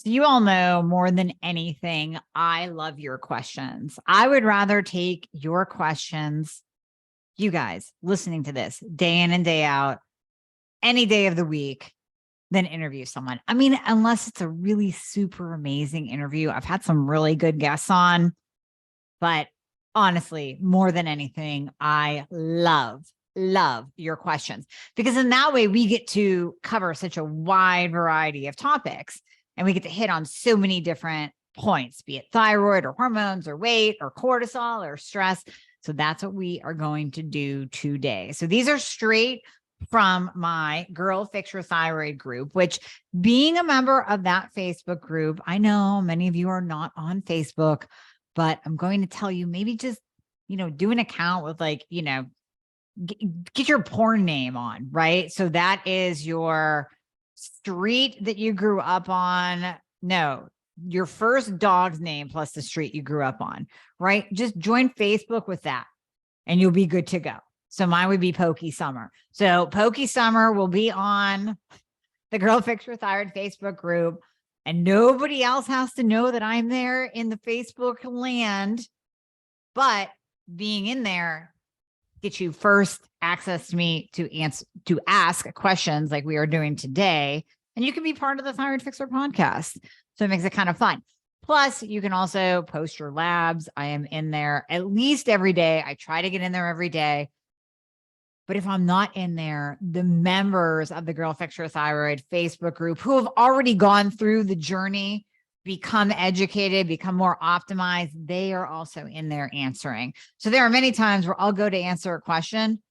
So you all know more than anything, I love your questions. I would rather take your questions, you guys listening to this day in and day out, any day of the week, than interview someone. I mean, unless it's a really super amazing interview. I've had some really good guests on, but honestly, more than anything, I love your questions, because in that way we get to cover such a wide variety of topics and we get to hit on so many different points, be it thyroid or hormones or weight or cortisol or stress. So that's what we are going to do today. So these are straight from my Girl Fix Your Thyroid group, which, being a member of that Facebook group, I know many of you are not on Facebook, but I'm going to tell you, maybe just, do an account with get your porn name on, right? So that is your street that you grew up on. No, your first dog's name plus the street you grew up on, right? Just join Facebook with that and you'll be good to go. So mine would be Pokey Summer. So Pokey Summer will be on the Girl Fix Your Thyroid Facebook group, and nobody else has to know that I'm there in the Facebook land. But being in there get you first access to me to ask questions like we are doing today, and you can be part of the Thyroid Fixer podcast. So it makes it kind of fun. Plus, you can also post your labs. I am in there at least every day. I try to get in there every day. But if I'm not in there, the members of the Girl Fix Your Thyroid Facebook group who have already gone through the journey, become educated, become more optimized, they are also in there answering. So there are many times where I'll go to answer a question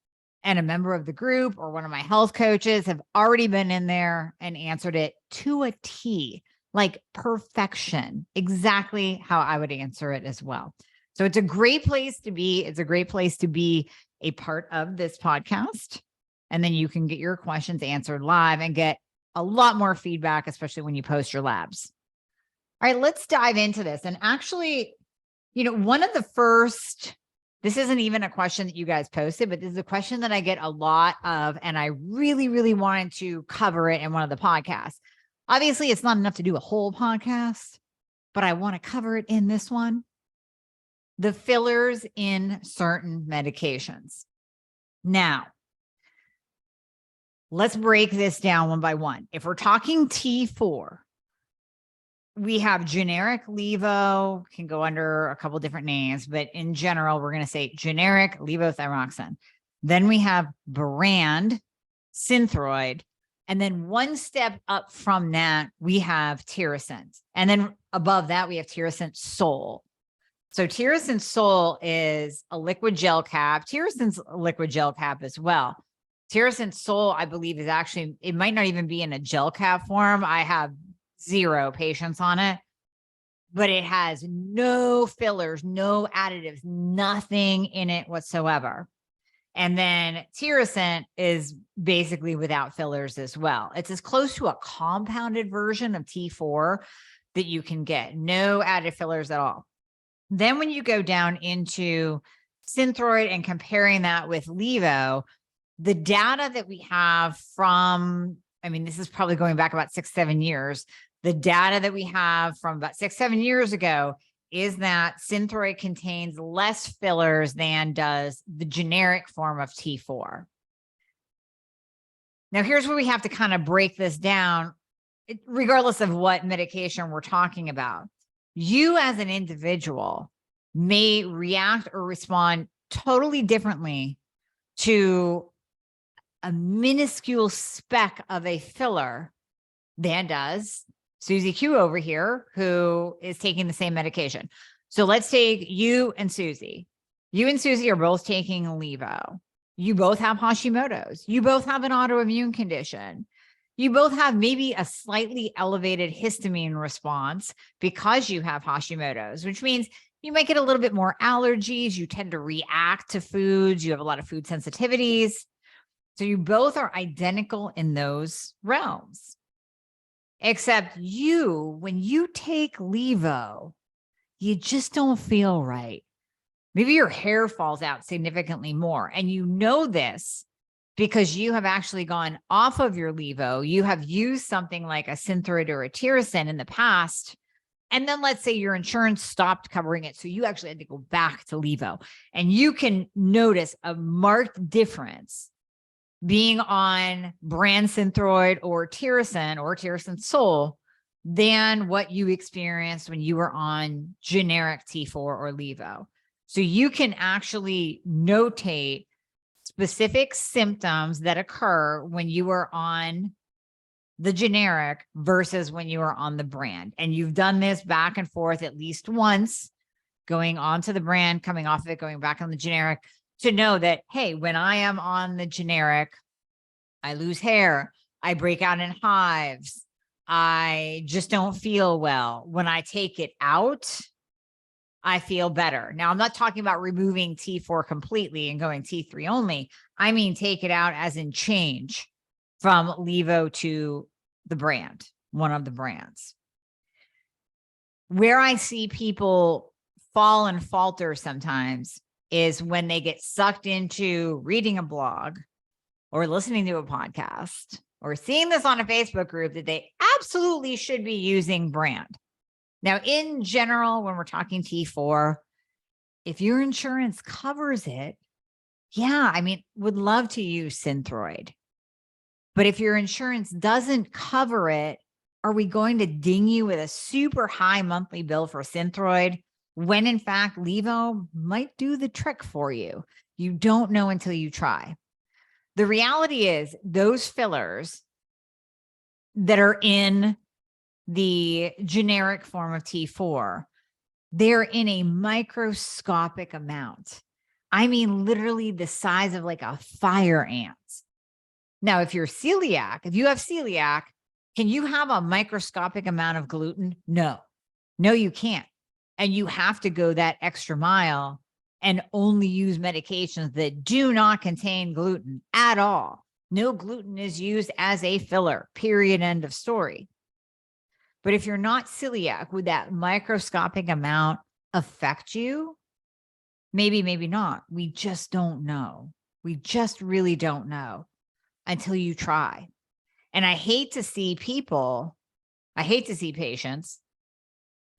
and a member of the group or one of my health coaches have already been in there and answered it to a T, like perfection, exactly how I would answer it as well. So it's a great place to be. It's a great place to be a part of this podcast. And then you can get your questions answered live and get a lot more feedback, especially when you post your labs. All right, let's dive into this. And actually, one of the first, this isn't even a question that you guys posted, but this is a question that I get a lot of, and I really, really wanted to cover it in one of the podcasts. Obviously, it's not enough to do a whole podcast, but I want to cover it in this one. The fillers in certain medications. Now, let's break this down one by one. If we're talking T4, we have generic levo, can go under a couple different names, but in general, we're going to say generic levothyroxine. Then we have brand Synthroid. And then one step up from that, we have Tirosint. And then above that, we have Tirosint Sol. So Tirosint Sol is a liquid gel cap. Tirosint's a liquid gel cap as well. Tirosint Sol, I believe, is actually, it might not even be in a gel cap form. I have 0 patients on it, but it has no fillers, no additives, nothing in it whatsoever. And then Tirosint is basically without fillers as well. It's as close to a compounded version of T4 that you can get. No added fillers at all. Then when you go down into Synthroid and comparing that with Levo, the data that we have from, this is probably going back about 6-7 years. The data that we have from about 6-7 years ago is that Synthroid contains less fillers than does the generic form of T4. Now, here's where we have to kind of break this down, regardless of what medication we're talking about. You as an individual may react or respond totally differently to a minuscule speck of a filler than does Susie Q over here, who is taking the same medication. So let's take you and Susie. You and Susie are both taking Levo. You both have Hashimoto's. You both have an autoimmune condition. You both have maybe a slightly elevated histamine response because you have Hashimoto's, which means you might get a little bit more allergies. You tend to react to foods. You have a lot of food sensitivities. So you both are identical in those realms. Except when you take Levo, you just don't feel right. Maybe your hair falls out significantly more. And you know this because you have actually gone off of your levo. You have used something like a Synthroid or a Tyrosine in the past. And then let's say your insurance stopped covering it. So you actually had to go back to levo. And you can notice a marked difference being on brand Synthroid or Tyrosine Sol than what you experienced when you were on generic T4 or levo. So you can actually notate specific symptoms that occur when you are on the generic versus when you are on the brand. And you've done this back and forth at least once, going on to the brand, coming off of it, going back on the generic, to know that, hey, when I am on the generic, I lose hair, I break out in hives, I just don't feel well. When I take it out, I feel better. Now, I'm not talking about removing T4 completely and going T3 only. I mean, take it out as in change from levo to the brand, one of the brands. Where I see people fall and falter sometimes is when they get sucked into reading a blog or listening to a podcast or seeing this on a Facebook group that they absolutely should be using brand. Now, in general, when we're talking T4, if your insurance covers it, yeah, I mean, would love to use Synthroid. But if your insurance doesn't cover it, are we going to ding you with a super high monthly bill for Synthroid when in fact levo might do the trick for you? You don't know until you try. The reality is those fillers that are in the generic form of T4, they're in a microscopic amount. I mean, literally the size of like a fire ant. Now, if you're celiac, if you have celiac, can you have a microscopic amount of gluten? No, you can't. And you have to go that extra mile and only use medications that do not contain gluten at all. No gluten is used as a filler, period, end of story. But if you're not celiac, would that microscopic amount affect you? Maybe, maybe not. We just don't know. We just really don't know until you try. And I hate to see patients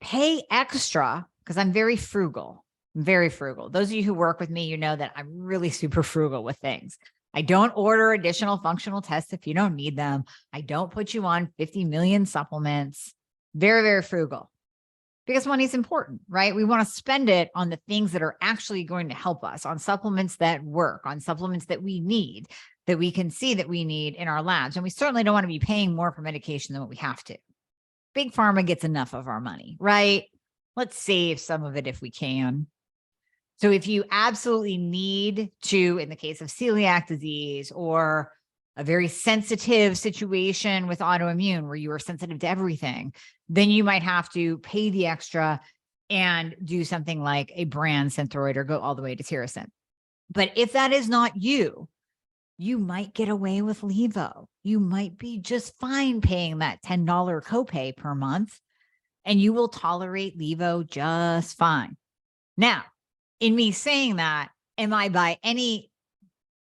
pay extra because I'm very frugal. Those of you who work with me, you know that I'm really super frugal with things. I don't order additional functional tests if you don't need them. I don't put you on 50 million supplements. Very, very frugal because money is important, right? We want to spend it on the things that are actually going to help us, on supplements that work, on supplements that we need, that we can see that we need in our labs. And we certainly don't want to be paying more for medication than what we have to. Big Pharma gets enough of our money, right? Let's save some of it if we can. So if you absolutely need to, in the case of celiac disease or a very sensitive situation with autoimmune where you are sensitive to everything, then you might have to pay the extra and do something like a brand Synthroid or go all the way to Tyrosine. But if that is not you, you might get away with levo. You might be just fine paying that $10 copay per month, and you will tolerate levo just fine. Now, in me saying that, am I by any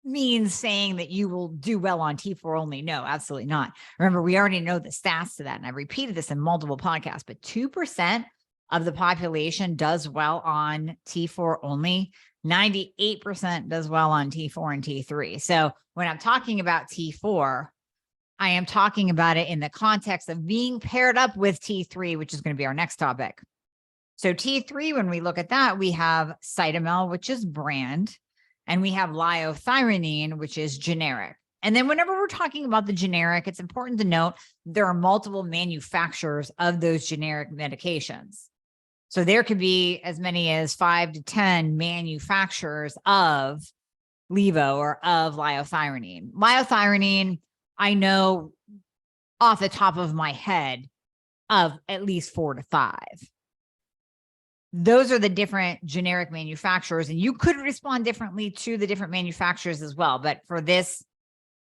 means saying that you will do well on T4 only? No, absolutely not. Remember, we already know the stats to that, and I've repeated this in multiple podcasts, but 2% of the population does well on T4 only. 98% does well on T4 and T3. So when I'm talking about T4, I am talking about it in the context of being paired up with T3, which is going to be our next topic. So T3, when we look at that, we have Cytomel, which is brand, and we have liothyronine, which is generic. And then whenever we're talking about the generic, it's important to note there are multiple manufacturers of those generic medications. So there could be as many as 5 to 10 manufacturers of levo or of liothyronine. Liothyronine, I know off the top of my head of at least 4 to 5. Those are the different generic manufacturers, and you could respond differently to the different manufacturers as well. But for this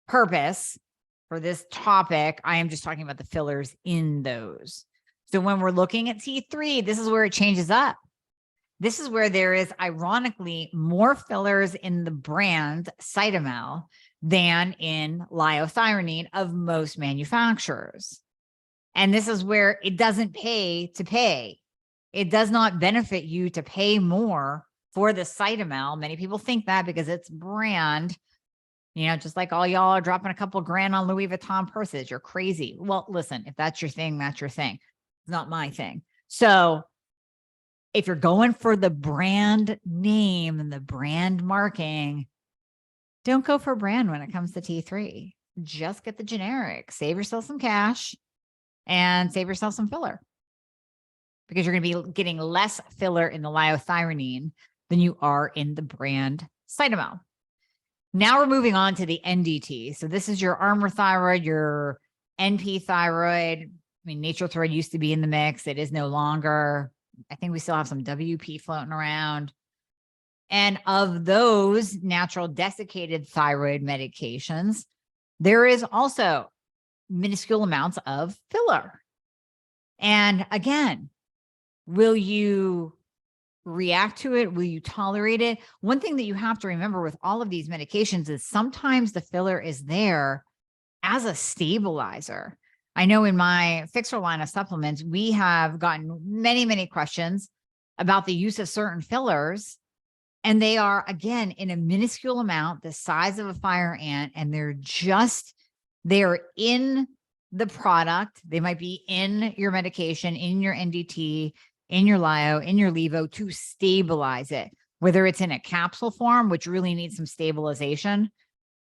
purpose, for this topic, I am just talking about the fillers in those. So when we're looking at T3, this is where it changes up. This is where there is ironically more fillers in the brand Cytomel than in liothyronine of most manufacturers. And this is where it doesn't pay to pay. It does not benefit you to pay more for the Cytomel. Many people think that because it's brand, just like all y'all are dropping a couple grand on Louis Vuitton purses. You're crazy. Well, listen, if that's your thing, that's your thing. It's not my thing. So if you're going for the brand name and the brand marking, don't go for brand when it comes to T3. Just get the generic. Save yourself some cash and save yourself some filler, because you're going to be getting less filler in the liothyronine than you are in the brand Cytomel. Now we're moving on to the NDT. So this is your Armour thyroid, your NP thyroid. I mean, Nature Thyroid used to be in the mix. It is no longer. I think we still have some WP floating around. And of those natural desiccated thyroid medications, there is also minuscule amounts of filler. And again, will you react to it? Will you tolerate it? One thing that you have to remember with all of these medications is sometimes the filler is there as a stabilizer. I know in my Fixer line of supplements, we have gotten many, many questions about the use of certain fillers. And they are, again, in a minuscule amount, the size of a fire ant, and they're in the product. They might be in your medication, in your NDT, in your Lio, in your Levo to stabilize it, whether it's in a capsule form, which really needs some stabilization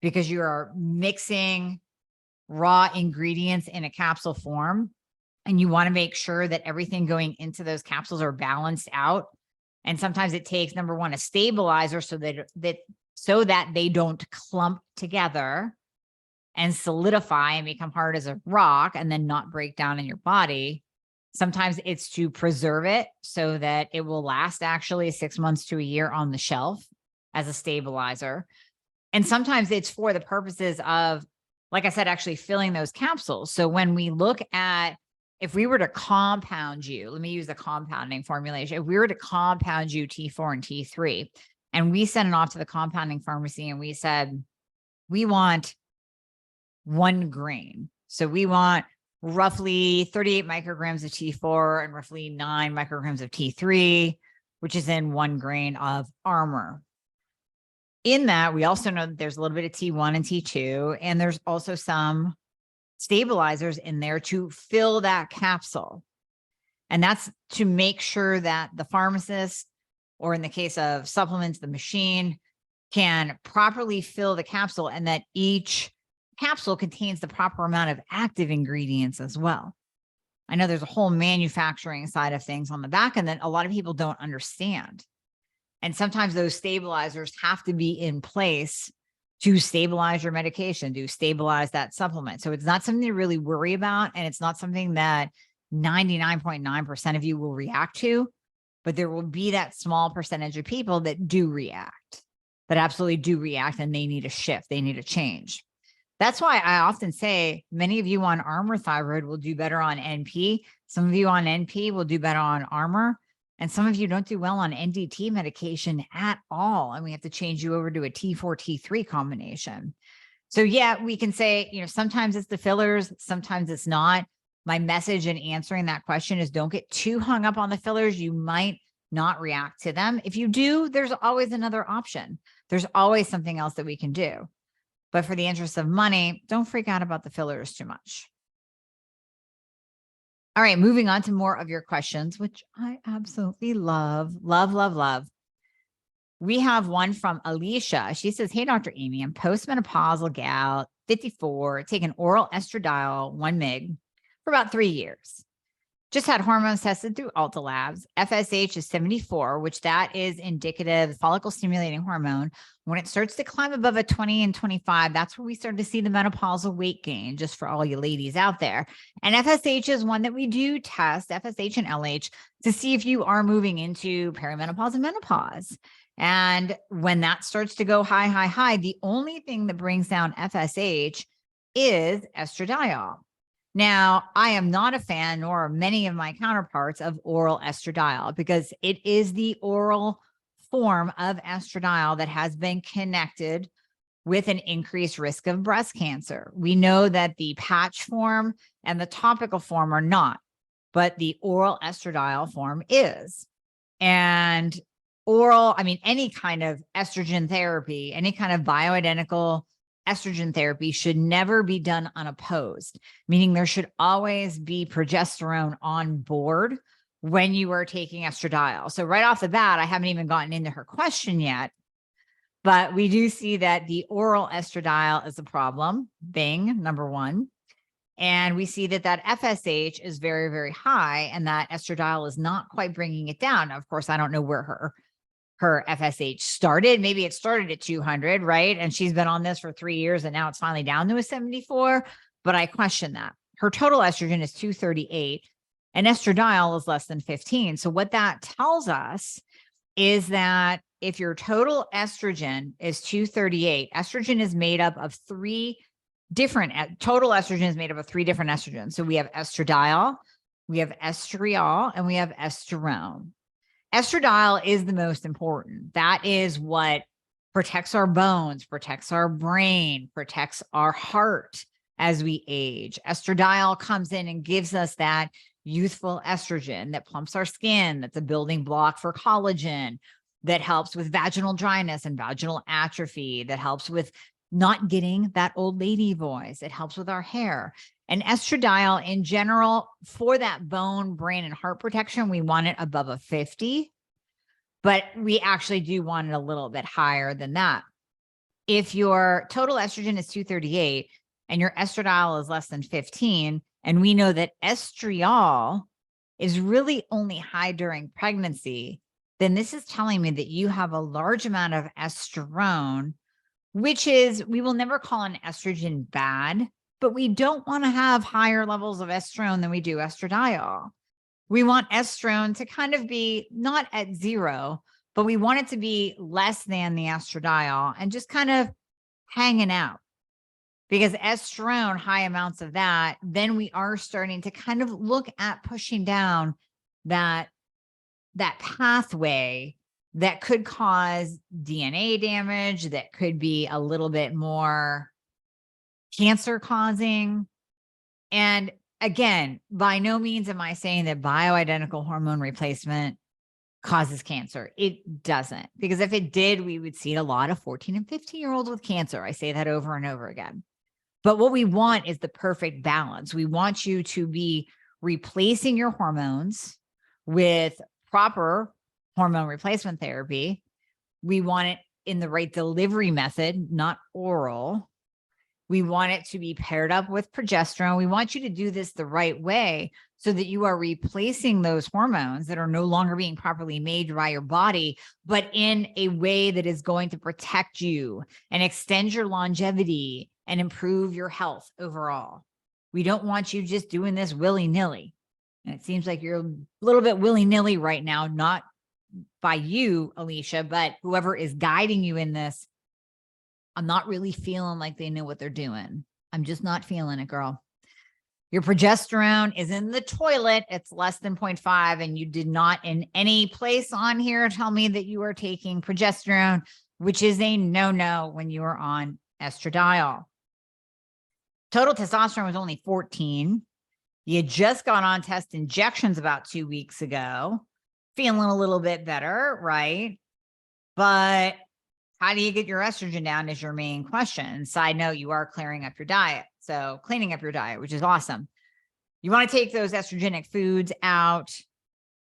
because you are mixing raw ingredients in a capsule form. And you want to make sure that everything going into those capsules are balanced out. And sometimes it takes, number one, a stabilizer so that they don't clump together and solidify and become hard as a rock and then not break down in your body. Sometimes it's to preserve it so that it will last actually 6 months to a year on the shelf as a stabilizer. And sometimes it's for the purposes of, like I said, actually filling those capsules. So when we look at, if we were to compound you, let me use the compounding formulation. If we were to compound you T4 and T3, and we sent it off to the compounding pharmacy and we said, we want 1 grain. So we want roughly 38 micrograms of T4 and roughly 9 micrograms of T3, which is in 1 grain of Armour. In that, we also know that there's a little bit of T1 and T2, and there's also some stabilizers in there to fill that capsule. And that's to make sure that the pharmacist, or in the case of supplements, the machine, can properly fill the capsule and that each capsule contains the proper amount of active ingredients as well. I know there's a whole manufacturing side of things on the back end that a lot of people don't understand. And sometimes those stabilizers have to be in place to stabilize your medication, to stabilize that supplement. So it's not something to really worry about. And it's not something that 99.9% of you will react to, but there will be that small percentage of people that do react, that absolutely do react, and they need a shift. They need a change. That's why I often say many of you on Armour thyroid will do better on NP. Some of you on NP will do better on Armour. And some of you don't do well on NDT medication at all. And we have to change you over to a T4, T3 combination. So yeah, we can say, sometimes it's the fillers, sometimes it's not. My message in answering that question is don't get too hung up on the fillers. You might not react to them. If you do, there's always another option. There's always something else that we can do. But for the interest of money, don't freak out about the fillers too much. All right, moving on to more of your questions, which I absolutely love, love, love, love. We have one from Alicia. She says, hey, Dr. Amy, I'm postmenopausal gal, 54, taking oral estradiol, 1 mg for about 3 years. Just had hormones tested through Ulta Labs. FSH is 74, which that is indicative follicle stimulating hormone. When it starts to climb above a 20 and 25, that's where we start to see the menopausal weight gain, just for all you ladies out there. And FSH is one that we do test, FSH and LH, to see if you are moving into perimenopause and menopause. And when that starts to go high, high, high, the only thing that brings down FSH is estradiol. Now, I am not a fan, nor are many of my counterparts, of oral estradiol, because it is the oral form of estradiol that has been connected with an increased risk of breast cancer. We know that the patch form and the topical form are not, but the oral estradiol form is. And any kind of estrogen therapy, any kind of bioidentical estrogen therapy should never be done unopposed, meaning there should always be progesterone on board when you are taking estradiol. So right off the bat, I haven't even gotten into her question yet, but we do see that the oral estradiol is a problem. Bing, number one. And we see that FSH is very, very high, and that estradiol is not quite bringing it down. Now, of course, I don't know where her FSH started. Maybe it started at 200, right? And she's been on this for 3 years, and now it's finally down to a 74. But I question that. Her total estrogen is 238, and estradiol is less than 15. So what that tells us is that if your total estrogen is 238, estrogen is made up of total estrogen is made up of 3 different estrogens. So we have estradiol, we have estriol, and we have estrone. Estradiol is the most important. That is what protects our bones, protects our brain, protects our heart as we age. Estradiol comes in and gives us that youthful estrogen that plumps our skin, that's a building block for collagen, that helps with vaginal dryness and vaginal atrophy, that helps with not getting that old lady voice. It helps with our hair. And estradiol in general, for that bone, brain, and heart protection, we want it above a 50, but we actually do want it a little bit higher than that. If your total estrogen is 238 and your estradiol is less than 15, and we know that estriol is really only high during pregnancy, then this is telling me that you have a large amount of estrone, which is, we will never call an estrogen bad, but we don't want to have higher levels of estrone than we do estradiol. We want estrone to kind of be not at 0, but we want it to be less than the estradiol and just kind of hanging out. Because estrone, high amounts of that, then we are starting to kind of look at pushing down that pathway that could cause DNA damage, that could be a little bit more cancer causing. And again, by no means am I saying that bioidentical hormone replacement causes cancer. It doesn't, because if it did, we would see a lot of 14 and 15-year-olds with cancer. I say that over and over again. But what we want is the perfect balance. We want you to be replacing your hormones with proper hormone replacement therapy. We want it in the right delivery method, not oral. We want it to be paired up with progesterone. We want you to do this the right way so that you are replacing those hormones that are no longer being properly made by your body, but in a way that is going to protect you and extend your longevity and improve your health overall. We don't want you just doing this willy-nilly. And it seems like you're a little bit willy-nilly right now, not by you, Alicia, but whoever is guiding you in this. I'm not really feeling like they know what they're doing. I'm just not feeling it, girl. Your progesterone is in the toilet. It's less than 0.5. And you did not in any place on here tell me that you are taking progesterone, which is a no-no when you are on estradiol. Total testosterone was only 14. You just got on test injections about 2 weeks ago. Feeling a little bit better, right? But how do you get your estrogen down is your main question. Side note, you are clearing up your diet. So cleaning up your diet, which is awesome. You want to take those estrogenic foods out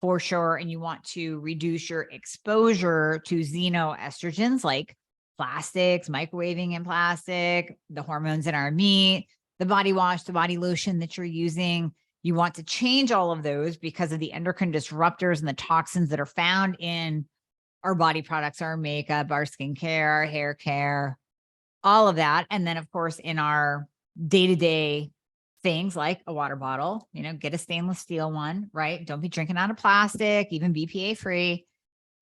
for sure. And you want to reduce your exposure to xenoestrogens like plastics, microwaving in plastic, the hormones in our meat, the body wash, the body lotion that you're using. You want to change all of those because of the endocrine disruptors and the toxins that are found in our body products, our makeup, our skincare, our hair care, all of that. And then of course, in our day-to-day things like a water bottle, get a stainless steel one, right? Don't be drinking out of plastic, even BPA free.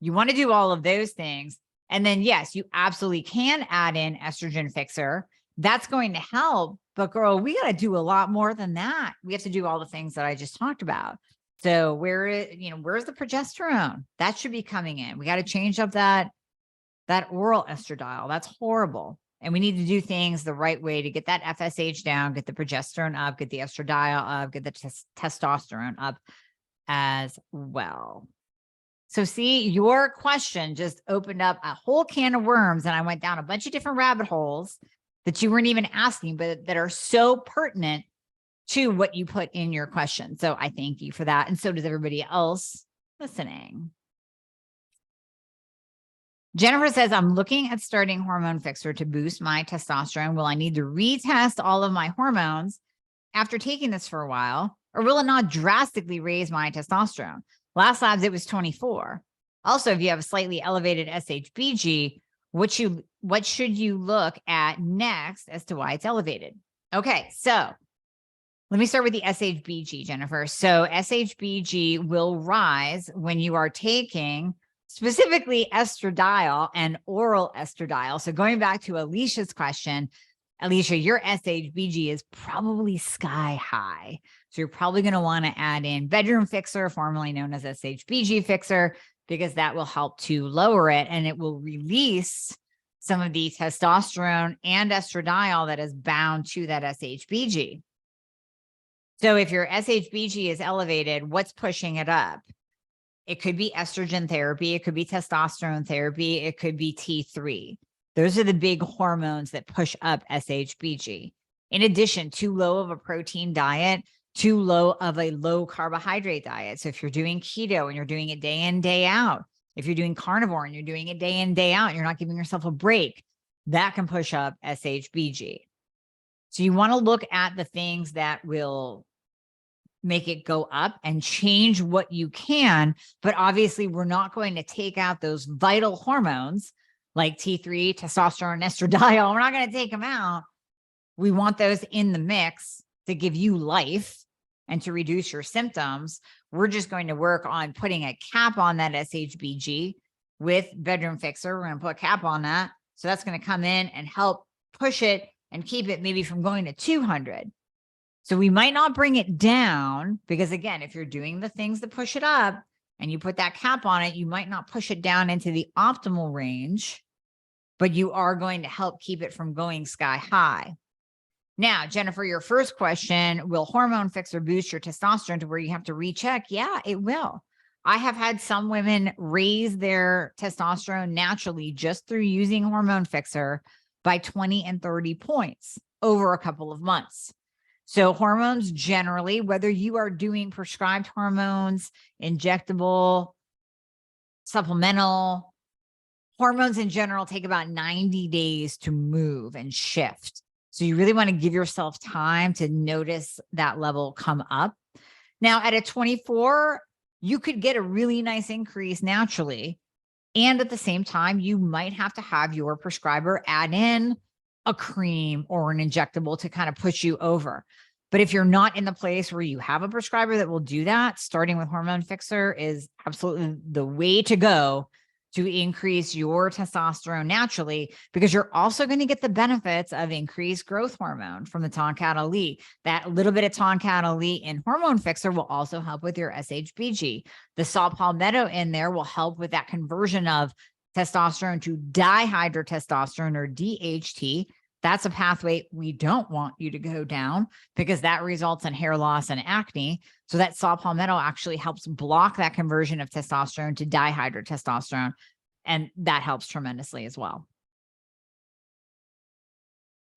You want to do all of those things. And then yes, you absolutely can add in estrogen fixer. That's going to help. But girl, we got to do a lot more than that. We have to do all the things that I just talked about. So where's the progesterone? That should be coming in. We got to change up that oral estradiol. That's horrible. And we need to do things the right way to get that FSH down, get the progesterone up, get the estradiol up, get the testosterone up as well. So see, your question just opened up a whole can of worms, and I went down a bunch of different rabbit holes that you weren't even asking, but that are so pertinent to what you put in your question. So I thank you for that. And so does everybody else listening. Jennifer says, I'm looking at starting hormone fixer to boost my testosterone. Will I need to retest all of my hormones after taking this for a while, or will it not drastically raise my testosterone? Last labs, it was 24. Also, if you have a slightly elevated SHBG, what should you look at next as to why it's elevated? Okay, so let me start with the SHBG, Jennifer. So SHBG will rise when you are taking specifically estradiol and oral estradiol. So going back to Alicia's question, Alicia, your SHBG is probably sky high. So you're probably going to want to add in bedroom fixer, formerly known as SHBG fixer, because that will help to lower it, and it will release some of the testosterone and estradiol that is bound to that SHBG. So if your SHBG is elevated, what's pushing it up? It could be estrogen therapy. It could be testosterone therapy. It could be T3. Those are the big hormones that push up SHBG. In addition, too low of a protein diet, too low of a low carbohydrate diet. So if you're doing keto and you're doing it day in, day out, if you're doing carnivore and you're doing it day in, day out, and you're not giving yourself a break, that can push up SHBG. So you want to look at the things that will make it go up and change what you can. But obviously, we're not going to take out those vital hormones like T3, testosterone, estradiol. We're not going to take them out. We want those in the mix to give you life and to reduce your symptoms. We're just going to work on putting a cap on that SHBG with bedroom fixer. We're going to put a cap on that. So that's going to come in and help push it and keep it maybe from going to 200. So we might not bring it down because, again, if you're doing the things that push it up and you put that cap on it, you might not push it down into the optimal range, but you are going to help keep it from going sky high. Now, Jennifer, your first question, will hormone fixer boost your testosterone to where you have to recheck? Yeah, it will. I have had some women raise their testosterone naturally just through using hormone fixer by 20 and 30 points over a couple of months. So hormones generally, whether you are doing prescribed hormones, injectable, supplemental, hormones in general take about 90 days to move and shift. So you really want to give yourself time to notice that level come up. Now at a 24, you could get a really nice increase naturally. And at the same time, you might have to have your prescriber add in a cream or an injectable to kind of push you over. But if you're not in the place where you have a prescriber that will do that, starting with hormone fixer is absolutely the way to go to increase your testosterone naturally, because you're also going to get the benefits of increased growth hormone from the Tonkat Elite. That little bit of Tonkat Elite in hormone fixer will also help with your SHBG. The saw palmetto in there will help with that conversion of testosterone to dihydrotestosterone or DHT. That's a pathway we don't want you to go down because that results in hair loss and acne. So that saw palmetto actually helps block that conversion of testosterone to dihydrotestosterone. And that helps tremendously as well.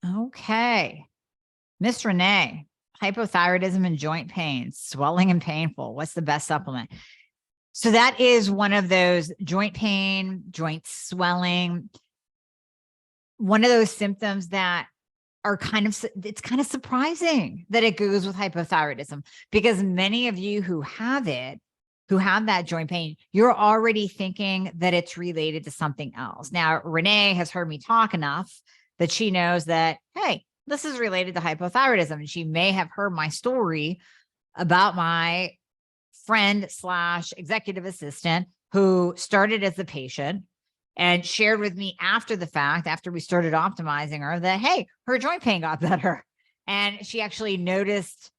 Okay. Miss Renee, hypothyroidism and joint pain, swelling and painful. What's the best supplement? So that is one of those joint pain, joint swelling, one of those symptoms that are it's kind of surprising that it goes with hypothyroidism, because many of you who have it, who have that joint pain, you're already thinking that it's related to something else. Now, Renee has heard me talk enough that she knows that, hey, this is related to hypothyroidism. And she may have heard my story about my friend / executive assistant who started as a patient and shared with me after the fact, after we started optimizing her, that, hey, her joint pain got better. And she actually noticed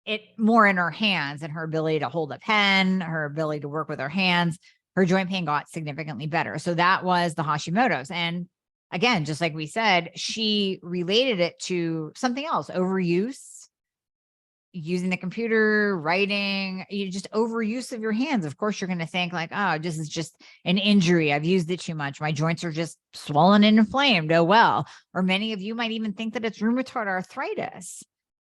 it more in her hands and her ability to hold a pen, her ability to work with her hands. Her joint pain got significantly better. So that was the Hashimoto's. And again, just like we said, she related it to something else, overuse, using the computer, writing, you just overuse of your hands. Of course, you're going to think like, oh, this is just an injury. I've used it too much. My joints are just swollen and inflamed. Oh, well. Or many of you might even think that it's rheumatoid arthritis,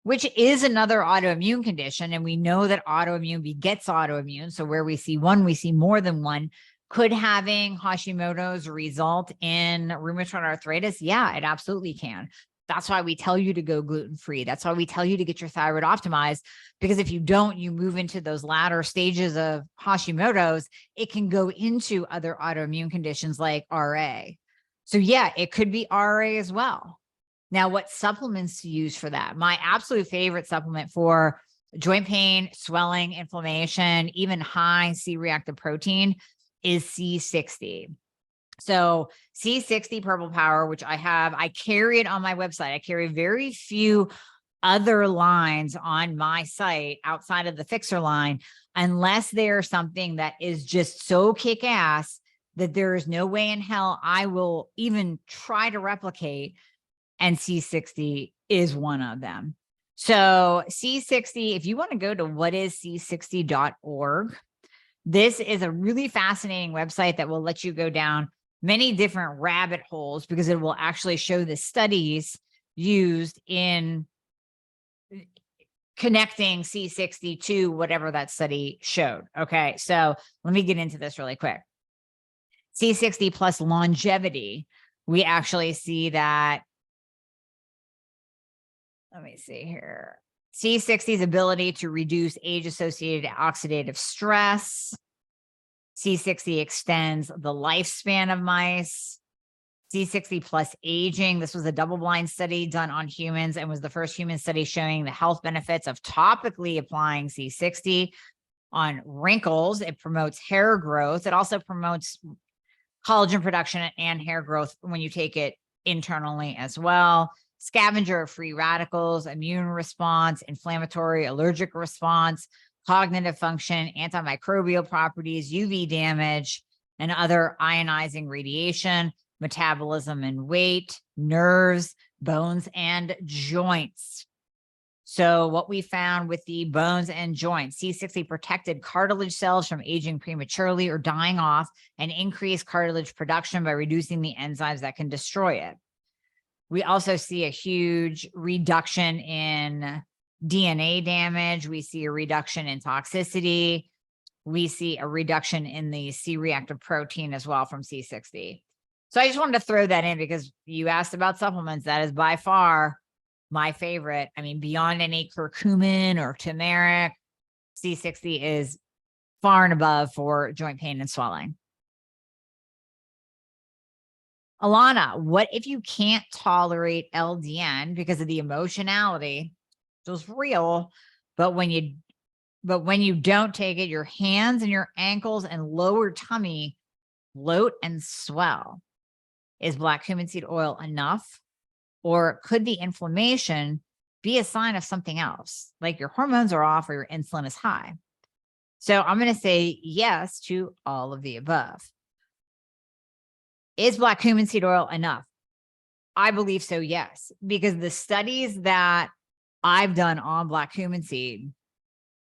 which is another autoimmune condition. And we know that autoimmune begets autoimmune. So where we see one, we see more than one. Could having Hashimoto's result in rheumatoid arthritis? Yeah, it absolutely can. That's why we tell you to go gluten-free. That's why we tell you to get your thyroid optimized, because if you don't, you move into those latter stages of Hashimoto's, it can go into other autoimmune conditions like RA. So yeah, it could be RA as well. Now, what supplements to use for that? My absolute favorite supplement for joint pain, swelling, inflammation, even high C-reactive protein is C60. So C60 Purple Power, which I carry it on my website. I carry very few other lines on my site outside of the Fixer line, unless there's something that is just so kick-ass that there is no way in hell I will even try to replicate. And C60 is one of them. So C60, if you want to go to whatisc60.org, this is a really fascinating website that will let you go down many different rabbit holes, because it will actually show the studies used in connecting C60 to whatever that study showed. Okay, so let me get into this really quick. C60 plus longevity, we actually see that, let me see here. C60's ability to reduce age-associated oxidative stress. C60 extends the lifespan of mice. C60 plus aging. This was a double-blind study done on humans and was the first human study showing the health benefits of topically applying C60 on wrinkles. It promotes hair growth. It also promotes collagen production and hair growth when you take it internally as well. Scavenger of free radicals, immune response, inflammatory, allergic response, cognitive function, antimicrobial properties, UV damage, and other ionizing radiation, metabolism and weight, nerves, bones, and joints. So what we found with the bones and joints, C60 protected cartilage cells from aging prematurely or dying off, and increased cartilage production by reducing the enzymes that can destroy it. We also see a huge reduction in DNA damage. We see a reduction in toxicity. We see a reduction in the C-reactive protein as well from C60. So I just wanted to throw that in because you asked about supplements. That is by far my favorite. I mean, beyond any curcumin or turmeric, C60 is far and above for joint pain and swelling. Alana, what if you can't tolerate LDN because of the emotionality? It's real, but when you don't take it, your hands and your ankles and lower tummy bloat and swell. Is black cumin seed oil enough? Or could the inflammation be a sign of something else, like your hormones are off or your insulin is high? So I'm going to say yes to all of the above. Is black cumin seed oil enough? I believe so, yes, because the studies that I've done on black cumin seed,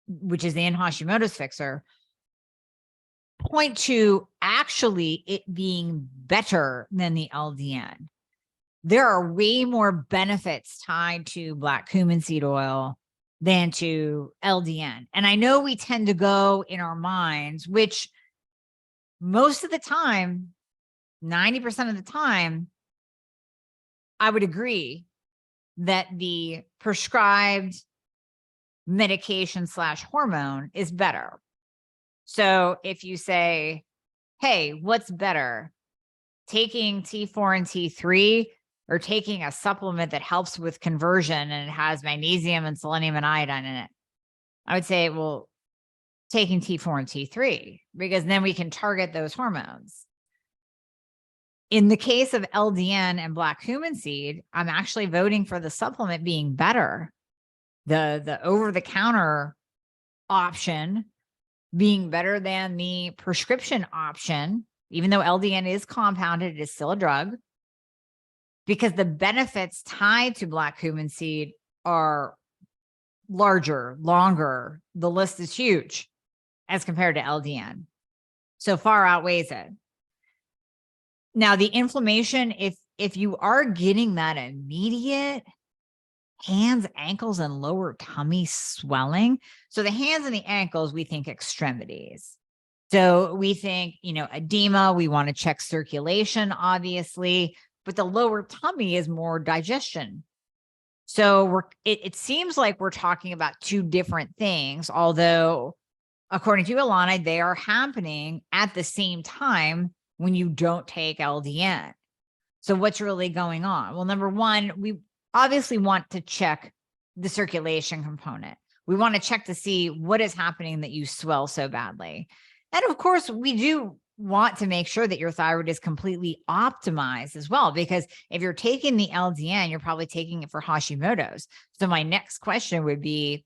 which is the Hashimoto's fixer, point to actually it being better than the LDN. There are way more benefits tied to black cumin seed oil than to LDN. And I know we tend to go in our minds, which most of the time, 90% of the time, I would agree that the prescribed medication / hormone is better. So if you say, hey, what's better, taking T4 and T3 or taking a supplement that helps with conversion and it has magnesium and selenium and iodine in it? I would say, well, taking T4 and T3, because then we can target those hormones. In the case of LDN and black cumin seed, I'm actually voting for the supplement being better. The over-the-counter option being better than the prescription option. Even though LDN is compounded, it is still a drug. because the benefits tied to black cumin seed are larger, longer. The list is huge as compared to LDN. So far outweighs it. Now, the inflammation, if you are getting that immediate hands, ankles, and lower tummy swelling. So the hands and the ankles, we think extremities. So we think, edema, we want to check circulation, obviously, but the lower tummy is more digestion. So it seems like we're talking about two different things, although according to Ilana, they are happening at the same time when you don't take LDN. So what's really going on? Well, number one, we obviously want to check the circulation component. We want to check to see what is happening that you swell so badly. And of course, we do want to make sure that your thyroid is completely optimized as well, because if you're taking the LDN, you're probably taking it for Hashimoto's. So my next question would be,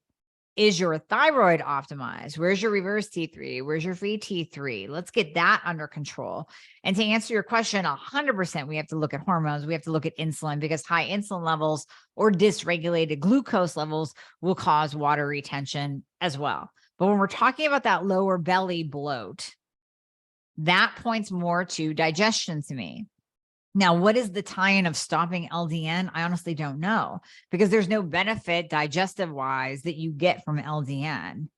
is your thyroid optimized? Where's your reverse T3? Where's your free T3? Let's get that under control. And to answer your question, 100%, we have to look at hormones. We have to look at insulin, because high insulin levels or dysregulated glucose levels will cause water retention as well. But when we're talking about that lower belly bloat, that points more to digestion to me. Now, what is the tie-in of stopping LDN? I honestly don't know, because there's no benefit digestive-wise that you get from LDN.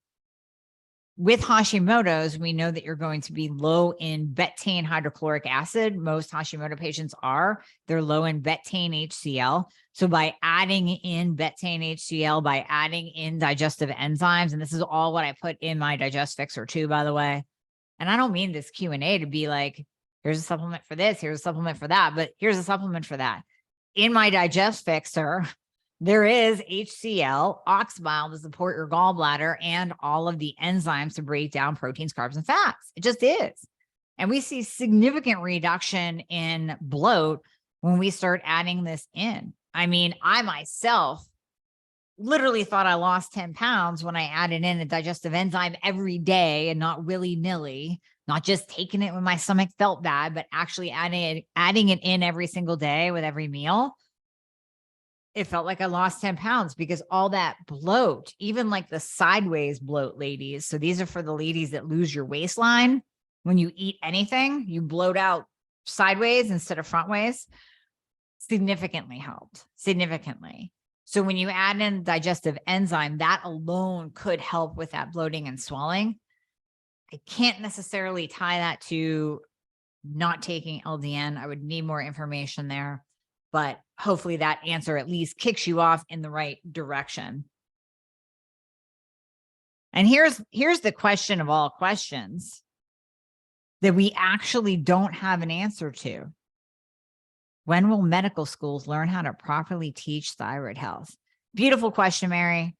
With Hashimoto's, we know that you're going to be low in betaine hydrochloric acid. Most Hashimoto patients are. They're low in betaine HCl. So by adding in betaine HCl, by adding in digestive enzymes, and this is all what I put in my Digest Fixer too, by the way. And I don't mean this Q&A to be like, here's a supplement for this, here's a supplement for that, but here's a supplement for that. In my Digest Fixer, there is HCl, ox bile to support your gallbladder, and all of the enzymes to break down proteins, carbs, and fats. It just is. And we see significant reduction in bloat when we start adding this in. I mean, I myself literally thought I lost 10 pounds when I added in a digestive enzyme every day, and not willy-nilly, not just taking it when my stomach felt bad, but actually adding it in every single day with every meal. It felt like I lost 10 pounds because all that bloat, even like the sideways bloat, ladies. So these are for the ladies that lose your waistline. When you eat anything, you bloat out sideways instead of frontways. Significantly helped, significantly. So when you add in digestive enzyme, that alone could help with that bloating and swelling. I can't necessarily tie that to not taking LDN. I would need more information there, but hopefully that answer at least kicks you off in the right direction. And here's the question of all questions that we actually don't have an answer to. When will medical schools learn how to properly teach thyroid health? Beautiful question, Mary.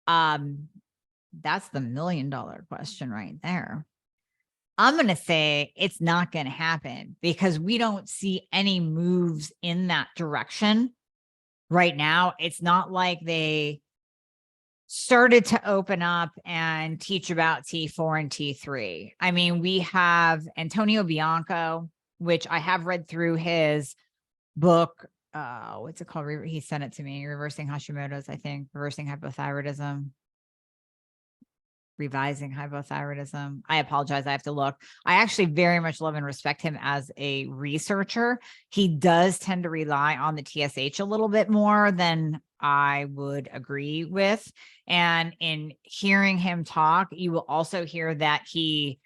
That's the $1 million question right there. I'm going to say it's not going to happen, because we don't see any moves in that direction right now. It's not like they started to open up and teach about T4 and T3. I mean, we have Antonio Bianco, which I have read through his book. What's it called? He sent it to me. Reversing Hashimoto's, I think. Reversing Hypothyroidism. Revising Hypothyroidism. I apologize. I have to look. I actually very much love and respect him as a researcher. He does tend to rely on the TSH a little bit more than I would agree with. And in hearing him talk, you will also hear that he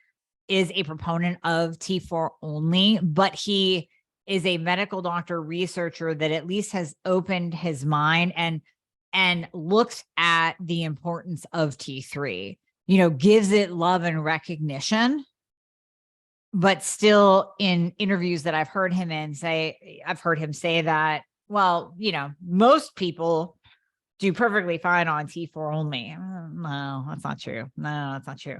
is a proponent of T4 only, but he is a medical doctor researcher that at least has opened his mind and looks at the importance of T3, gives it love and recognition. But still, in interviews that I've heard him say that, well, most people do perfectly fine on T4 only. No, that's not true. No, that's not true.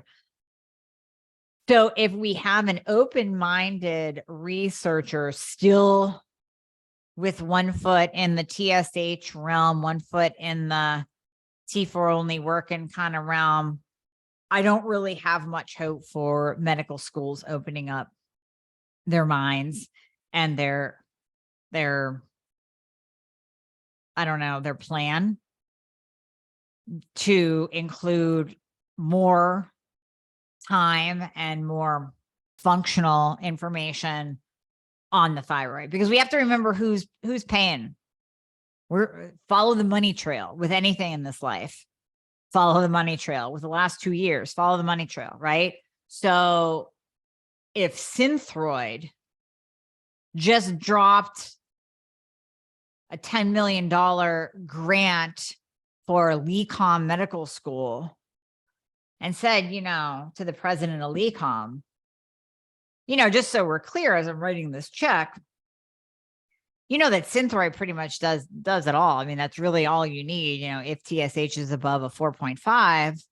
So if we have an open-minded researcher still with one foot in the TSH realm, one foot in the T4 only working kind of realm, I don't really have much hope for medical schools opening up their minds and their I don't know, their plan to include more time and more functional information on the thyroid, because we have to remember who's paying. We're follow the money trail with anything in this life. Follow the money trail with the last 2 years, follow the money trail, right? So if Synthroid just dropped a $10 million grant for LECOM Medical School and said, to the president of LECOM, just so we're clear, as I'm writing this check, that Synthroid pretty much does it all. I mean, that's really all you need. If TSH is above a 4.5,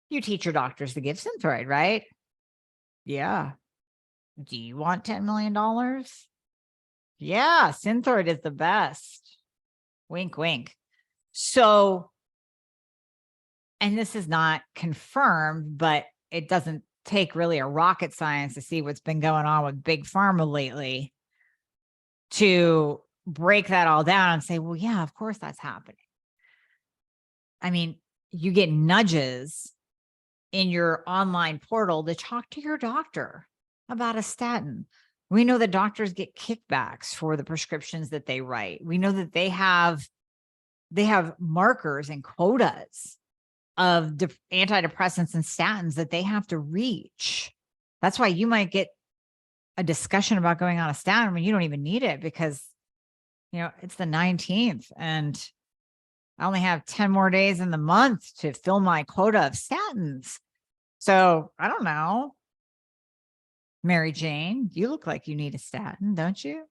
you teach your doctors to give Synthroid, right? Yeah. Do you want $10 million? Yeah, Synthroid is the best. Wink, wink. So, and this is not confirmed, but it doesn't take really a rocket science to see what's been going on with Big Pharma lately to break that all down and say, well, yeah, of course that's happening. I mean, you get nudges in your online portal to talk to your doctor about a statin. We know that doctors get kickbacks for the prescriptions that they write. We know that they have markers and quotas of antidepressants and statins that they have to reach. That's why you might get a discussion about going on a statin when you don't even need it, because it's the 19th and I only have 10 more days in the month to fill my quota of statins. So I don't know. Mary Jane, you look like you need a statin, don't you?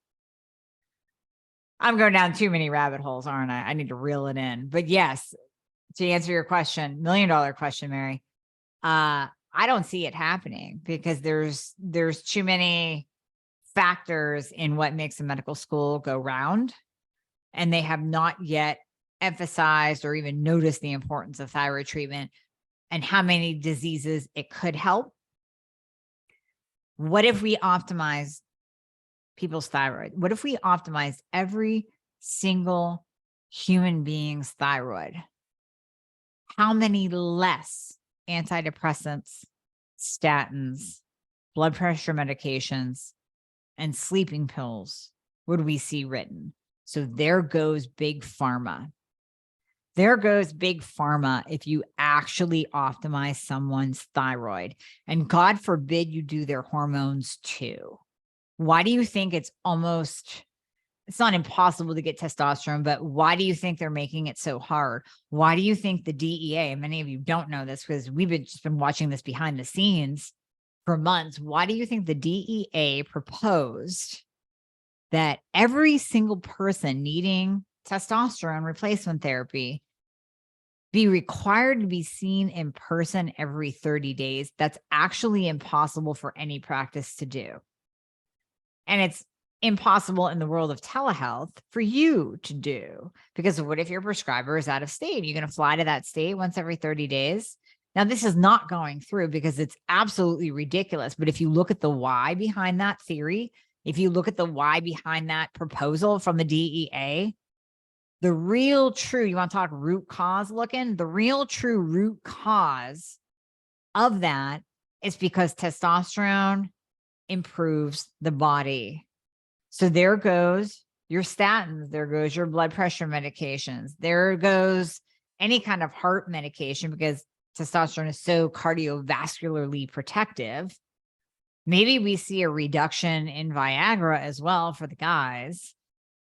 I'm going down too many rabbit holes, aren't I? I need to reel it in. But yes, to answer your question, $1 million question, Mary, I don't see it happening because there's too many factors in what makes a medical school go round. And they have not yet emphasized or even noticed the importance of thyroid treatment and how many diseases it could help. What if we optimize people's thyroid? What if we optimize every single human being's thyroid? How many less antidepressants, statins, blood pressure medications, and sleeping pills would we see written? So there goes Big Pharma. There goes Big Pharma if you actually optimize someone's thyroid. And God forbid you do their hormones too. Why do you think it's not impossible to get testosterone, but why do you think they're making it so hard? Why do you think the DEA, many of you don't know this because we've just been watching this behind the scenes for months. Why do you think the DEA proposed that every single person needing testosterone replacement therapy be required to be seen in person every 30 days? That's actually impossible for any practice to do. And it's impossible in the world of telehealth for you to do, because what if your prescriber is out of state? You're going to fly to that state once every 30 days. Now, this is not going through because it's absolutely ridiculous. But if you look at the why behind that theory, if you look at the why behind that proposal from the DEA, the real true, you want to talk root cause looking, the real true root cause of that is because testosterone improves the body. So there goes your statins, there goes your blood pressure medications, there goes any kind of heart medication, because testosterone is so cardiovascularly protective. Maybe we see a reduction in Viagra as well for the guys.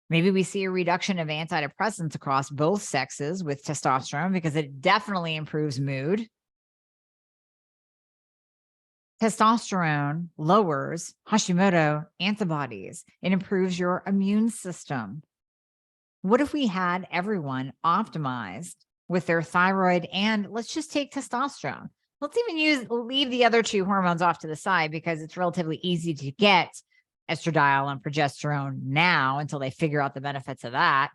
Maybe we see a reduction of antidepressants across both sexes with testosterone because it definitely improves mood. Testosterone lowers Hashimoto antibodies. It improves your immune system. What if we had everyone optimized with their thyroid, and let's just take testosterone? Let's even leave the other two hormones off to the side because it's relatively easy to get estradiol and progesterone now until they figure out the benefits of that.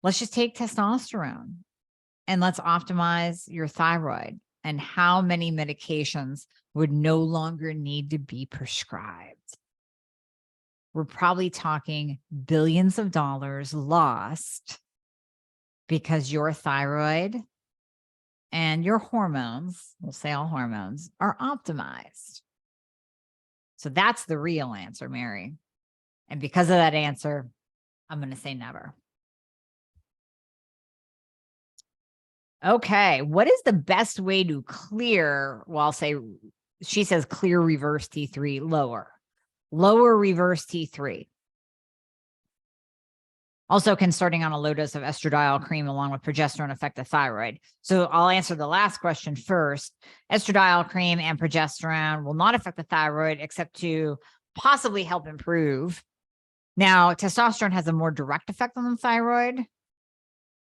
Let's just take testosterone and let's optimize your thyroid. And how many medications would no longer need to be prescribed? we're probably talking billions of dollars lost because your thyroid and your hormones, we'll say all hormones, are optimized. So that's the real answer, Mary. And because of that answer, I'm going to say never. Okay. What is the best way to clear? Well, I'll say, she says clear reverse T3, lower reverse T3. Also, can starting on a low dose of estradiol cream along with progesterone affect the thyroid? So I'll answer the last question first. Estradiol cream and progesterone will not affect the thyroid except to possibly help improve. Now, testosterone has a more direct effect on the thyroid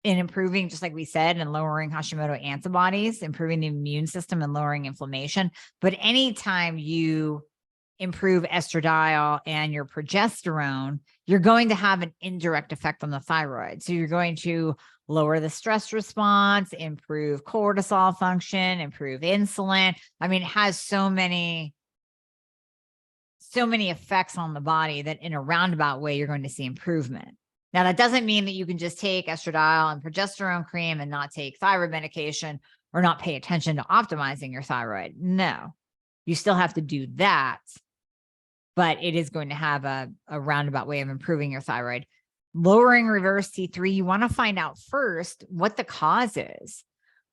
in improving, just like we said, and lowering Hashimoto antibodies, improving the immune system and lowering inflammation. But anytime you improve estradiol and your progesterone, you're going to have an indirect effect on the thyroid. So you're going to lower the stress response, improve cortisol function, improve insulin. I mean, it has so many effects on the body that in a roundabout way, you're going to see improvement. Now, that doesn't mean that you can just take estradiol and progesterone cream and not take thyroid medication or not pay attention to optimizing your thyroid. No, you still have to do that, but it is going to have a roundabout way of improving your thyroid. Lowering reverse T3, you want to find out first what the cause is.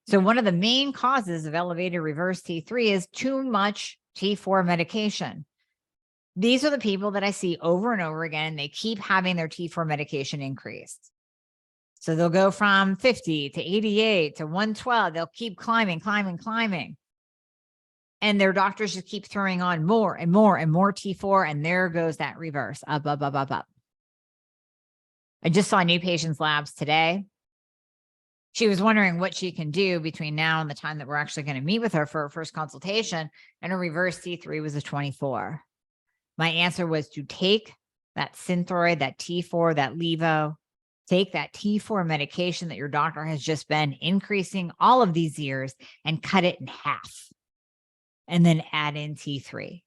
So one of the main causes of elevated reverse T3 is too much T4 medication. These are the people that I see over and over again. They keep having their T4 medication increased. So they'll go from 50 to 88 to 112. They'll keep climbing. And their doctors just keep throwing on more and more and more T4. And there goes that reverse, up. I just saw new patient's labs today. She was wondering what she can do between now and the time that we're actually going to meet with her for her first consultation. And her reverse T3 was a 24. My answer was to take that Synthroid, that T4, that Levo, take that T4 medication that your doctor has just been increasing all of these years and cut it in half. And then add in T3.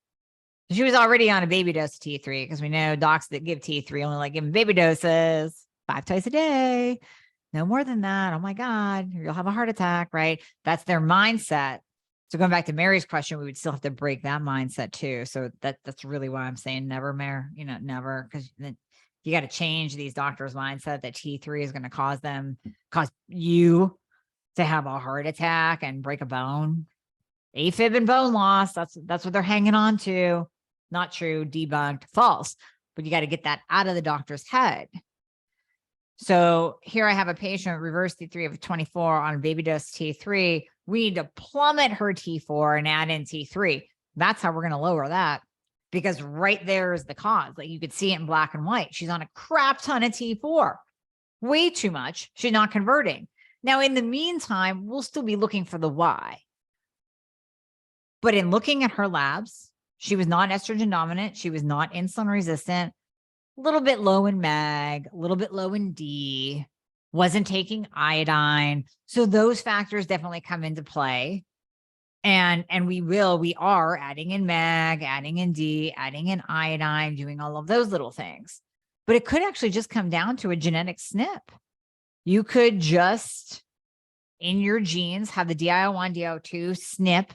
She was already on a baby dose of T3 because we know docs that give T3 only like giving baby doses 5 times a day. No more than that. Oh my God, you'll have a heart attack, right? That's their mindset. So going back to Mary's question, we would still have to break that mindset too. So that's really why I'm saying never, Mary, never, because then you got to change these doctors' mindset that T3 is going to cause you to have a heart attack and break a bone. AFib and bone loss, that's what they're hanging on to. Not true, debunked, false. But you got to get that out of the doctor's head. So here I have a patient, reverse T3 of 24 on a baby dose T3. We need to plummet her T4 and add in T3. That's how we're going to lower that, because right there is the cause. Like you could see it in black and white. She's on a crap ton of T4, way too much. She's not converting. Now, in the meantime, we'll still be looking for the why. But in looking at her labs, she was not estrogen dominant. She was not insulin resistant, a little bit low in mag, a little bit low in D, wasn't taking iodine. So those factors definitely come into play. And we are adding in mag, adding in D, adding in iodine, doing all of those little things. But it could actually just come down to a genetic SNP. You could just, in your genes, have the DIO1, DIO2 SNP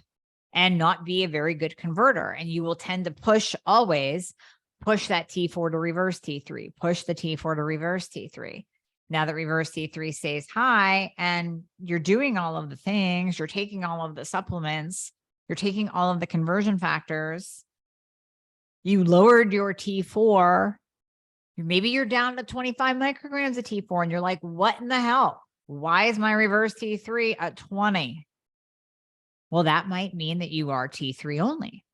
and not be a very good converter. And you will tend to always push that T4 to reverse T3, push the T4 to reverse T3. Now that reverse T3 stays high and you're doing all of the things, you're taking all of the supplements, you're taking all of the conversion factors, you lowered your T4, maybe you're down to 25 micrograms of T4 and you're like, what in the hell? Why is my reverse T3 at 20? Well, that might mean that you are T3 only.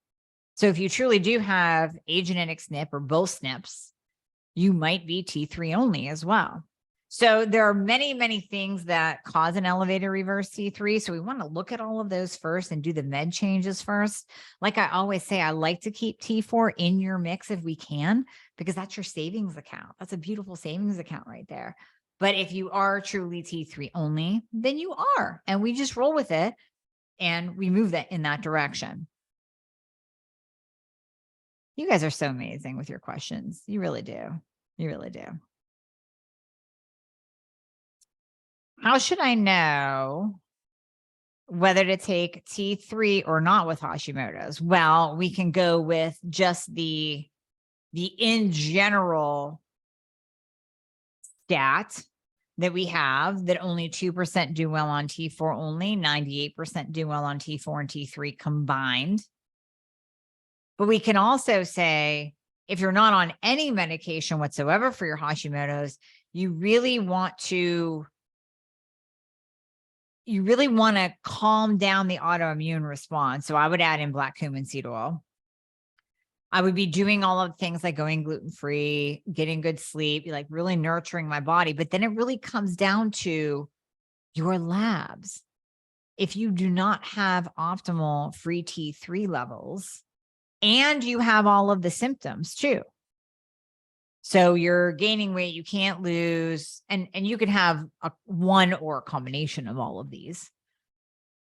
So if you truly do have a genetic SNP or both SNPs, you might be T3 only as well. So there are many, many things that cause an elevated reverse T3. So we want to look at all of those first and do the med changes first. Like I always say, I like to keep T4 in your mix if we can, because that's your savings account. That's a beautiful savings account right there. But if you are truly T3 only, then you are, and we just roll with it and we move that in that direction. You guys are so amazing with your questions. You really do. You really do. How should I know whether to take T3 or not with Hashimoto's? Well, we can go with just the in general stat that we have, that only 2% do well on T4 only, 98% do well on T4 and T3 combined. But we can also say, if you're not on any medication whatsoever for your Hashimoto's, you really want to calm down the autoimmune response. So I would add in black cumin seed oil. I would be doing all of the things like going gluten-free, getting good sleep, like really nurturing my body. But then it really comes down to your labs. If you do not have optimal free T3 levels, and you have all of the symptoms too. So you're gaining weight, you can't lose, and you can have one or a combination of all of these.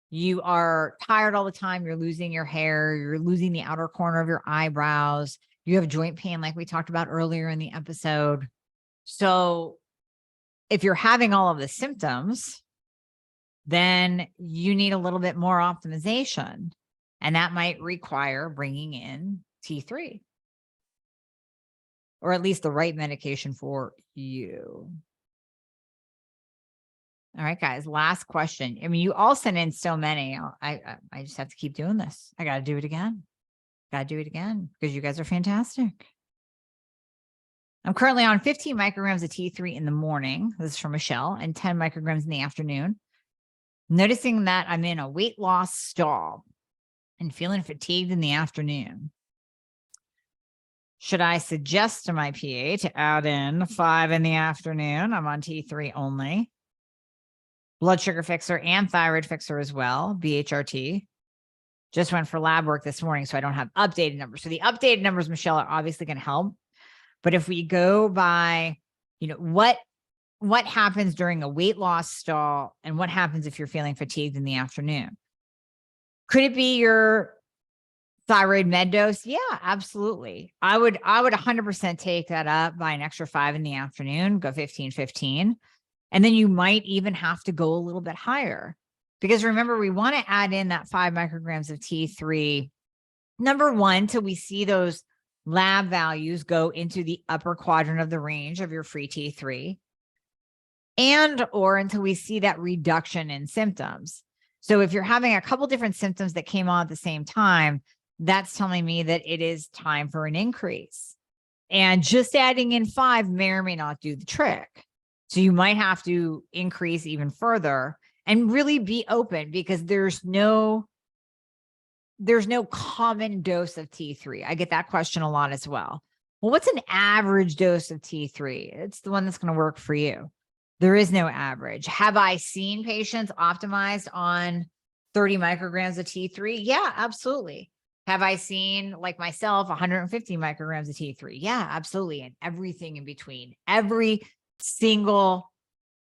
You are tired all the time, you're losing your hair, you're losing the outer corner of your eyebrows, you have joint pain like we talked about earlier in the episode. So if you're having all of the symptoms, then you need a little bit more optimization. And that might require bringing in T3, or at least the right medication for you. All right, guys, last question. I mean, you all sent in so many. I just have to keep doing this. I got to do it again. Got to do it again because you guys are fantastic. I'm currently on 15 micrograms of T3 in the morning. This is from Michelle, and 10 micrograms in the afternoon. Noticing that I'm in a weight loss stall and feeling fatigued in the afternoon. Should I suggest to my PA to add in 5 in the afternoon? I'm on T3 only. Blood sugar fixer and thyroid fixer as well, BHRT. Just went for lab work this morning, so I don't have updated numbers. So the updated numbers, Michelle, are obviously going to help. But if we go by, what happens during a weight loss stall and what happens if you're feeling fatigued in the afternoon? Could it be your thyroid med dose? Yeah, absolutely. I would 100% take that up by an extra 5 in the afternoon, go 15. And then you might even have to go a little bit higher, because remember, we want to add in that 5 micrograms of T3. Number one, till we see those lab values go into the upper quadrant of the range of your free T3, or until we see that reduction in symptoms. So if you're having a couple different symptoms that came on at the same time, that's telling me that it is time for an increase. And just adding in 5 may or may not do the trick. So you might have to increase even further and really be open, because there's no common dose of T3. I get that question a lot as well. Well, what's an average dose of T3? It's the one that's going to work for you. There is no average. Have I seen patients optimized on 30 micrograms of T3? Yeah, absolutely. Have I seen, like myself, 150 micrograms of T3? Yeah, absolutely. And everything in between, every single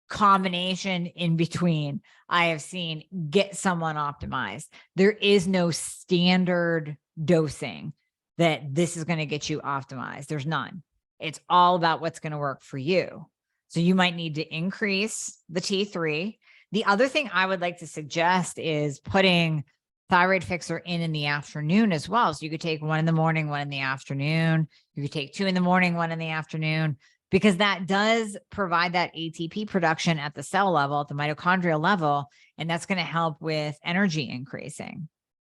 combination in between, I have seen get someone optimized. There is no standard dosing that this is going to get you optimized. There's none. It's all about what's going to work for you. So you might need to increase the T3. The other thing I would like to suggest is putting thyroid fixer in the afternoon as well. So you could take 1 in the morning, 1 in the afternoon. You could take 2 in the morning, 1 in the afternoon, because that does provide that ATP production at the cell level, at the mitochondrial level, and that's going to help with energy increasing.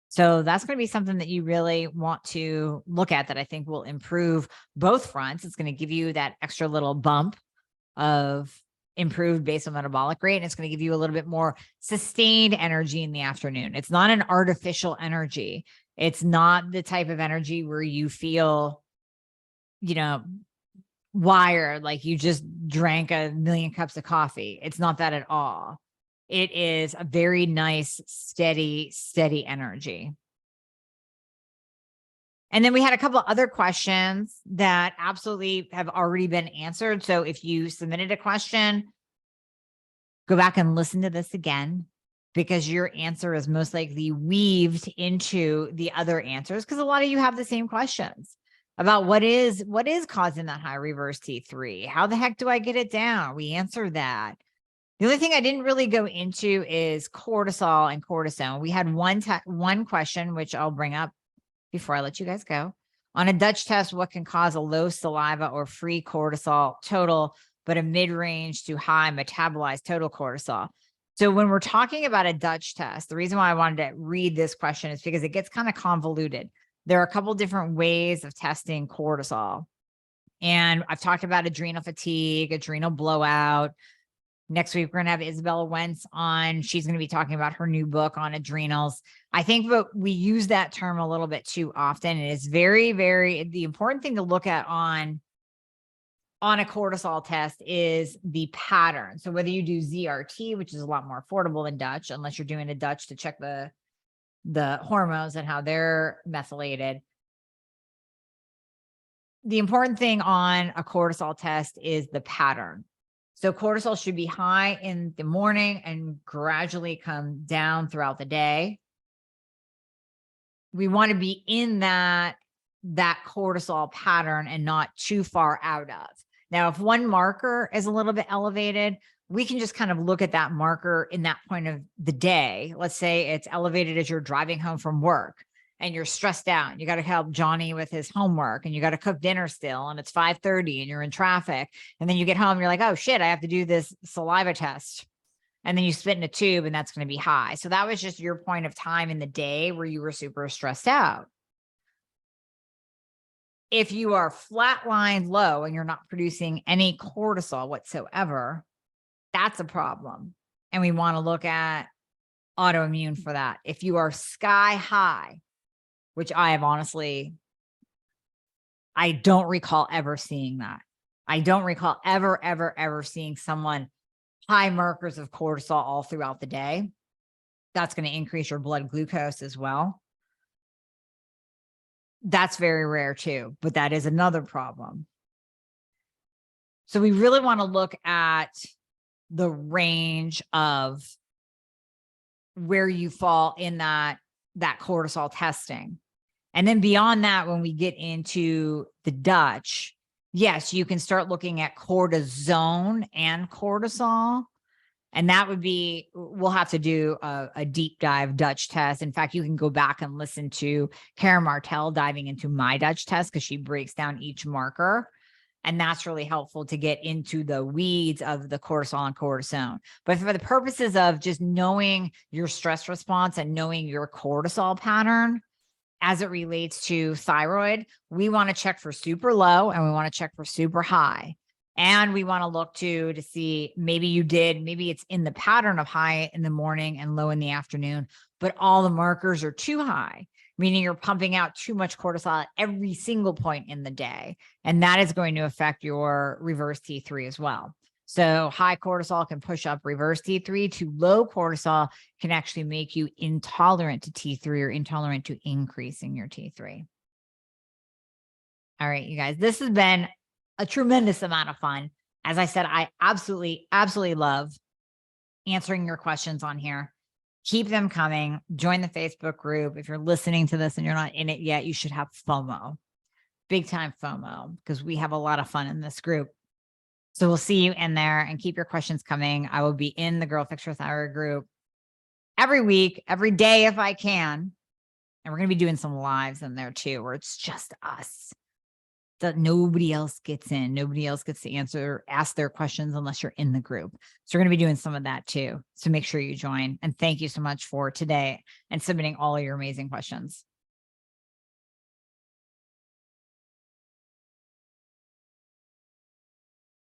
So that's going to be something that you really want to look at, that I think will improve both fronts. It's going to give you that extra little bump of improved basal metabolic rate, and it's going to give you a little bit more sustained energy in the afternoon. It's not an artificial energy. It's not the type of energy where you feel, wired, like you just drank a million cups of coffee. It's not that at all. It is a very nice, steady energy. And then we had a couple of other questions that absolutely have already been answered. So if you submitted a question, go back and listen to this again, because your answer is most likely weaved into the other answers, because a lot of you have the same questions. about what is causing that high reverse T3. How the heck do I get it down? We answered that. The only thing I didn't really go into is cortisol and cortisone. We had one question, which I'll bring up before I let you guys go. On a Dutch test, what can cause a low saliva or free cortisol total, but a mid-range to high metabolized total cortisol? So when we're talking about a Dutch test, the reason why I wanted to read this question is because it gets kind of convoluted. There are a couple different ways of testing cortisol. And I've talked about adrenal fatigue, adrenal blowout. Next week, we're going to have Isabella Wentz on. She's going to be talking about her new book on adrenals. I think that we use that term a little bit too often. It is very, the important thing to look at on a cortisol test is the pattern. So whether you do ZRT, which is a lot more affordable than Dutch, unless you're doing a Dutch to check the hormones and how they're methylated. The important thing on a cortisol test is the pattern. So cortisol should be high in the morning and gradually come down throughout the day. We want to be in that cortisol pattern and not too far out of. Now, if one marker is a little bit elevated, we can just kind of look at that marker in that point of the day. Let's say it's elevated as you're driving home from work and you're stressed out. You got to help Johnny with his homework and you got to cook dinner still and it's 5:30 and you're in traffic. And then you get home and you're like, oh shit, I have to do this saliva test. And then you spit in a tube and that's going to be high. So that was just your point of time in the day where you were super stressed out. If you are flatlined low and you're not producing any cortisol whatsoever, that's a problem. And we want to look at autoimmune for that. If you are sky high, which I have honestly, I don't recall ever seeing that. I don't recall ever seeing someone high markers of cortisol all throughout the day. That's going to increase your blood glucose as well. That's very rare too, but that is another problem. So we really want to look at the range of where you fall in that cortisol testing. And then beyond that, when we get into the Dutch, yes, you can start looking at cortisone and cortisol. And that would be, we'll have to do a deep dive Dutch test. In fact, you can go back and listen to Karen Martell diving into my Dutch test because she breaks down each marker. And that's really helpful to get into the weeds of the cortisol and cortisone. But for the purposes of just knowing your stress response and knowing your cortisol pattern as it relates to thyroid, we want to check for super low and we want to check for super high. And we want to look to see maybe it's in the pattern of high in the morning and low in the afternoon, but all the markers are too high, meaning you're pumping out too much cortisol at every single point in the day. And that is going to affect your reverse T3 as well. So high cortisol can push up reverse T3. To low cortisol can actually make you intolerant to T3 or intolerant to increasing your T3. All right, you guys, this has been a tremendous amount of fun. As I said, I absolutely love answering your questions on here. Keep them coming. Join the Facebook group. If you're listening to this and you're not in it yet, you should have FOMO, big time FOMO, because we have a lot of fun in this group. So we'll see you in there and keep your questions coming. I will be in the Girl Fix Your Thyroid group every week, every day if I can. And we're going to be doing some lives in there too, where it's just us. That nobody else gets in. Nobody else gets to ask their questions unless you're in the group. So we're going to be doing some of that too. So make sure you join. And thank you so much for today and submitting all of your amazing questions.